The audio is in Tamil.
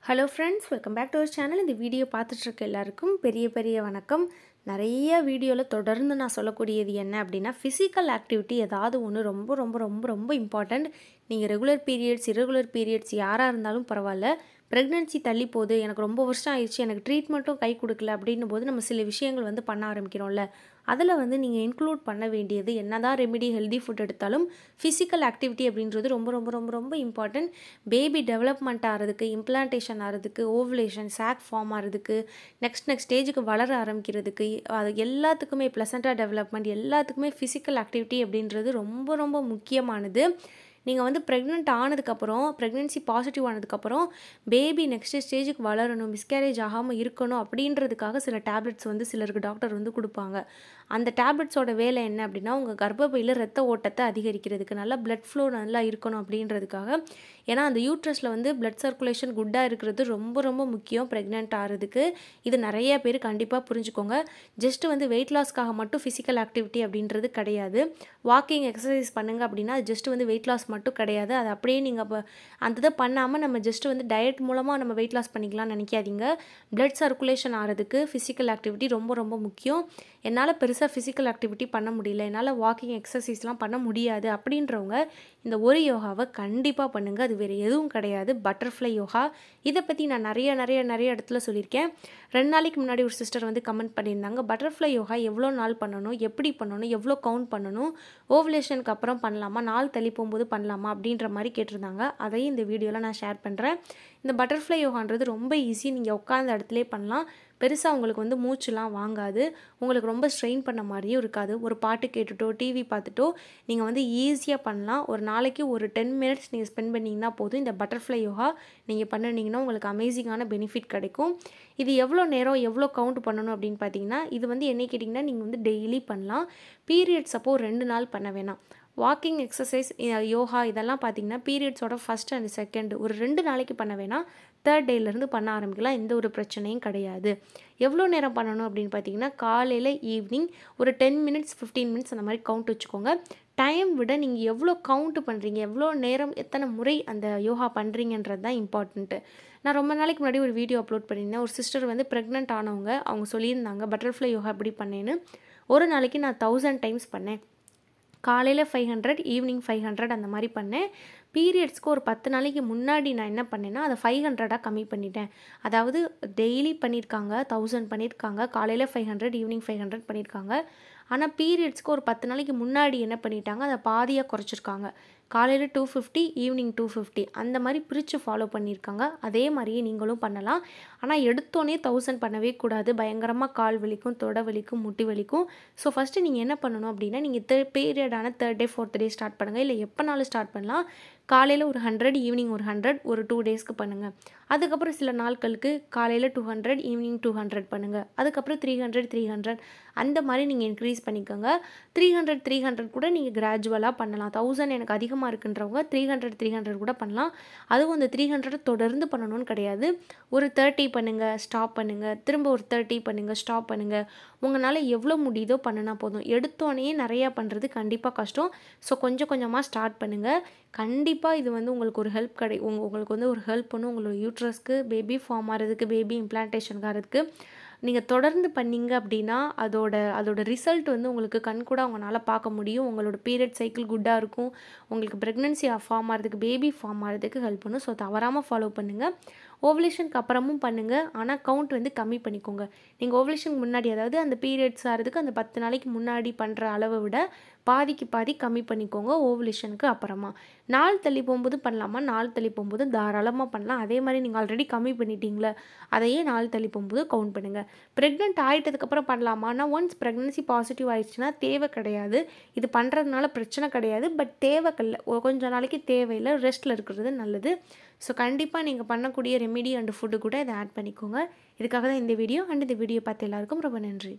Hello friends, welcome back to our channel. இந்த வீடியோ பார்த்துட்ருக்க எல்லாருக்கும் பெரிய பெரிய வணக்கம். நிறைய வீடியோவில் தொடர்ந்து நான் சொல்லக்கூடியது என்ன அப்படின்னா, ஃபிசிக்கல் ஆக்டிவிட்டி ஏதாவது ஒன்று ரொம்ப ரொம்ப ரொம்ப ரொம்ப இம்பார்ட்டண்ட். நீங்கள் ரெகுலர் பீரியட்ஸ், இரெகுலர் பீரியட்ஸ் யாராக இருந்தாலும் பரவாயில்ல, ப்ரெக்னென்சி தள்ளி போகுது, எனக்கு ரொம்ப வருஷம் ஆயிடுச்சு, எனக்கு ட்ரீட்மெண்ட்டும் கை கொடுக்கல அப்படின்னும் போது நம்ம சில விஷயங்கள் பண்ண ஆரம்பிக்கிறோம்ல. அதில் நீங்கள் இன்க்ளூட் பண்ண வேண்டியது என்னதான் ரெமிடி ஹெல்தி ஃபுட் எடுத்தாலும் ஃபிசிக்கல் ஆக்டிவிட்டி அப்படின்றது ரொம்ப ரொம்ப ரொம்ப ரொம்ப இம்பார்ட்டன்ட். பேபி டெவலப்மெண்ட் ஆகிறதுக்கு, இம்ப்ளான்டேஷன் ஆகிறதுக்கு, ஓவுலேஷன், சாக் ஃபார்ம் ஆகிறதுக்கு, நெக்ஸ்ட் ஸ்டேஜுக்கு வளர ஆரம்பிக்கிறதுக்கு, அது எல்லாத்துக்குமே ப்ளசண்ட்டாக டெவலப்மெண்ட் எல்லாத்துக்குமே ஃபிசிக்கல் ஆக்டிவிட்டி அப்படின்றது ரொம்ப ரொம்ப முக்கியமானது. நீங்கள் ப்ரெக்னென்ட் ஆனதுக்கப்புறம், ப்ரெக்னென்சி பாசிட்டிவ் ஆனதுக்கப்புறம் பேபி நெக்ஸ்ட் ஸ்டேஜுக்கு வளரணும், மிஸ்கேரேஜ் ஆகாமல் இருக்கணும் அப்படின்றதுக்காக சில டேப்லெட்ஸ் சிலருக்கு டாக்டர் கொடுப்பாங்க. அந்த டேப்லெட்ஸோட வேலை என்ன அப்படின்னா, உங்கள் கர்ப்பப்பையில் ரத்த ஓட்டத்தை அதிகரிக்கிறதுக்கு, நல்லா பிளட் ஃப்ளோ நல்லா இருக்கணும் அப்படின்றதுக்காக. ஏன்னா அந்த யூட்ரஸில் பிளட் சர்க்குலேஷன் குட்டாக இருக்கிறது ரொம்ப ரொம்ப முக்கியம் ப்ரெக்னென்ட் ஆகிறதுக்கு. இது நிறைய பேர் கண்டிப்பாக புரிஞ்சுக்கோங்க. ஜஸ்ட்டு வெயிட் லாஸ்க்காக மட்டும் ஃபிசிக்கல் ஆக்டிவிட்டி அப்படின்றது கிடையாது. வாக்கிங், எக்ஸசைஸ் பண்ணுங்கள் அப்படின்னா அது ஜஸ்ட்டு வெயிட் லாஸ் மட்டும் கிடையாது. அது அப்படியே நீங்கள் அந்த இதை பண்ணாமல் நம்ம ஜஸ்ட்டு டயட் மூலமாக நம்ம வெயிட் லாஸ் பண்ணிக்கலாம்னு நினைக்காதீங்க. பிளட் சர்க்குலேஷன் ஆகிறதுக்கு ஃபிசிக்கல் ஆக்டிவிட்டி ரொம்ப ரொம்ப முக்கியம். என்னால் பெருசாக ஃபிசிக்கல் ஆக்டிவிட்டி பண்ண முடியல, என்னால் வாக்கிங் எக்ஸசைஸ்லாம் பண்ண முடியாது அப்படின்றவங்க இந்த ஒரு யோகாவை கண்டிப்பாக பண்ணுங்கள். அது வேறு எதுவும் கிடையாது, பட்டர்ஃப்ளை யோகா. இதை பற்றி நான் நிறைய இடத்துல சொல்லியிருக்கேன். 2 நாளைக்கு முன்னாடி ஒரு சிஸ்டர் கமெண்ட் பண்ணியிருந்தாங்க, பட்டர்ஃப்ளை யோகா எவ்வளோ நாள் பண்ணணும், எப்படி பண்ணணும், எவ்வளோ கவுண்ட் பண்ணணும், ஓவலேஷனுக்கு அப்புறம் பண்ணலாமா, நாள் தள்ளி போகும்போது பண்ணலாமா அப்படின்ற மாதிரி கேட்டிருந்தாங்க. அதையும் இந்த வீடியோவில் நான் ஷேர் பண்ணுறேன். இந்த பட்டர்ஃப்ளை யோகான்றது ரொம்ப ஈஸி. நீங்கள் உட்காந்த இடத்துலே பண்ணலாம். பெருசாக உங்களுக்கு மூச்சுலாம் வாங்காது, உங்களுக்கு ரொம்ப ஸ்ட்ரெயின் பண்ண மாதிரியும் இருக்காது. ஒரு பாட்டு கேட்டுட்டோ, டிவி பார்த்துட்டோ நீங்கள் ஈஸியாக பண்ணலாம். ஒரு நாளைக்கு ஒரு 10 மினிட்ஸ் நீங்கள் ஸ்பெண்ட் பண்ணிங்கன்னா போதும். இந்த பட்டர்ஃப்ளை யோகா நீங்கள் பண்ணினீங்கன்னா உங்களுக்கு அமேசிங்கான பெனிஃபிட் கிடைக்கும். இது எவ்வளோ நேரம், எவ்வளோ கவுண்ட் பண்ணணும் அப்படின்னு பார்த்தீங்கன்னா, இது என்ன கேட்டிங்கன்னா, நீங்கள் டெய்லி பண்ணலாம். பீரியட்ஸ் அப்போ 2 நாள் பண்ண வேணாம். வாக்கிங், எக்ஸசைஸ், யோகா இதெல்லாம் பார்த்தீங்கன்னா பீரியட்ஸோட ஃபஸ்ட் அண்ட் செகண்ட் ஒரு 2 நாளைக்கு பண்ண வேணாம். 3rd டேலேருந்து பண்ண ஆரம்பிக்கலாம். எந்த ஒரு பிரச்சனையும் கிடையாது. எவ்வளோ நேரம் பண்ணணும் அப்படின்னு பார்த்தீங்கன்னா, காலையில், ஈவினிங் ஒரு 10 மினிட்ஸ், 15 மினிட்ஸ் அந்த மாதிரி கவுண்ட் வச்சுக்கோங்க. டைம் விட நீங்கள் எவ்வளோ கவுண்ட் பண்ணுறீங்க, எவ்வளோ நேரம், எத்தனை முறை அந்த யோகா பண்ணுறீங்கன்றது தான் இம்பார்ட்டண்ட்டு. நான் ரொம்ப நாளைக்கு முன்னாடி ஒரு வீடியோ அப்லோட் பண்ணியிருந்தேன். ஒரு சிஸ்டர் ப்ரெக்னென்ட் ஆனவங்க, அவங்க சொல்லியிருந்தாங்க பட்டர்ஃப்ளை யோகா எப்படி பண்ணேன்னு. ஒரு நாளைக்கு நான் 1000 டைம்ஸ் பண்ணேன். காலையில் 500, ஈவினிங் 500 அந்த மாதிரி பண்ணேன். பீரியட்ஸ்க்கு ஒரு 10 நாளைக்கு முன்னாடி நான் என்ன பண்ணேன்னா, அதை 500 கம்மி பண்ணிட்டேன். அதாவது டெய்லி பண்ணியிருக்காங்க, 1000 பண்ணியிருக்காங்க, காலையில் 500, ஈவினிங் 500 பண்ணியிருக்காங்க. ஆனால் பீரியட்ஸ்க்கு ஒரு 10 நாளைக்கு முன்னாடி என்ன பண்ணிட்டாங்க, அதை பாதியாக குறைச்சிருக்காங்க. காலையில் 250, ஈவினிங் 250 அந்த மாதிரி பிரித்து ஃபாலோ பண்ணியிருக்காங்க. அதே மாதிரியே நீங்களும் பண்ணலாம். ஆனால் எடுத்தோன்னே 1000 பண்ணவே கூடாது. பயங்கரமாக கால் வலிக்கும், தொடை வலிக்கும், முட்டி வலிக்கும். ஸோ ஃபஸ்ட்டு நீங்கள் என்ன பண்ணணும் அப்படின்னா, நீங்கள் பீரியடான 3rd டே, 4th டே ஸ்டார்ட் பண்ணுங்கள். இல்லை எப்போனாலும் ஸ்டார்ட் பண்ணலாம். காலையில் ஒரு 100, ஈவினிங் ஒரு 100 ஒரு 2 டேஸ்க்கு பண்ணுங்கள். அதுக்கப்புறம் சில நாட்களுக்கு காலையில் 200, ஈவினிங் 200 பண்ணுங்கள். அதுக்கப்புறம் 300, 300 அந்த மாதிரி நீங்கள் இன்க்ரீஸ் பண்ணிக்கோங்க. 300, 300 கூட நீங்கள் கிராஜுவலாக பண்ணலாம். 1000 எனக்கு அதிகமாக இருக்குன்றவங்க 300, 300 கூட பண்ணலாம். அதுவும் அந்த 300 தொடர்ந்து பண்ணணும்னு கிடையாது. ஒரு 30 பண்ணுங்கள், ஸ்டாப் பண்ணுங்கள், திரும்ப ஒரு 30 பண்ணுங்கள், ஸ்டாப் பண்ணுங்கள். உங்களால் எவ்வளோ முடியுதோ பண்ணினா போதும். எடுத்தோடனே நிறையா பண்ணுறது கண்டிப்பாக கஷ்டம். ஸோ கொஞ்சம் கொஞ்சமாக ஸ்டார்ட் பண்ணுங்கள். கண்டிப்பாக இது உங்களுக்கு ஒரு ஹெல்ப் உங்களுக்கு ஒரு ஹெல்ப் பண்ணும். உங்களோட யூட்ரஸ்க்கு பேபி ஃபார்ம் ஆகிறதுக்கு, பேபி இம்ப்ளான்டேஷன் ஆகிறதுக்கு நீங்கள் தொடர்ந்து பண்ணீங்க அப்படின்னா அதோட ரிசல்ட் உங்களுக்கு கண்கூட உங்களால் பார்க்க முடியும். உங்களோட பீரியட் சைக்கிள் குட்டாக இருக்கும். உங்களுக்கு ப்ரெக்னென்சி ஃபார்ம் ஆகிறதுக்கு, பேபி ஃபார்ம் ஆகிறதுக்கு ஹெல்ப் பண்ணும். ஸோ தவறாமல் ஃபாலோ பண்ணுங்கள். ஓவலேஷனுக்கு அப்புறமும் பண்ணுங்கள். ஆனால் கவுண்ட் கம்மி பண்ணிக்கோங்க. நீங்கள் ஓவலேஷனுக்கு முன்னாடி, அதாவது அந்த பீரியட்ஸ் ஆகிறதுக்கு அந்த 10 நாளைக்கு முன்னாடி பண்ணுற அளவை விட பாதிக்கு பாதி கம்மி பண்ணிக்கோங்க ஓவலேஷனுக்கு அப்புறமா. நாள் தள்ளி போகும்போது பண்ணலாமா, நாள் தள்ளி போகும்போது தாராளமாக பண்ணலாம். அதே மாதிரி நீங்கள் ஆல்ரெடி கம்மி பண்ணிட்டீங்களே, அதையே நாள் தள்ளி போகும்போது கவுண்ட் பண்ணுங்கள். ப்ரெக்னென்ட் ஆகிட்டதுக்கப்புறம் பண்ணலாமா, ஆனால் ஒன்ஸ் ப்ரெக்னன்சி பாசிட்டிவ் ஆயிடுச்சுன்னா தேவை கிடையாது. இது பண்ணுறதுனால பிரச்சனை கிடையாது. பட் கொஞ்சம் நாளைக்கு தேவையில்லை, ரெஸ்ட்டில் இருக்கிறது நல்லது. ஸோ கண்டிப்பாக நீங்கள் பண்ணக்கூடிய ரெமிடி அண்ட் ஃபுட்டு கூட இதை ஆட் பண்ணிக்கோங்க. இதுக்காக தான் இந்த வீடியோ. அண்ட் இந்த வீடியோ பார்த்து எல்லாருக்கும் ரொம்ப நன்றி.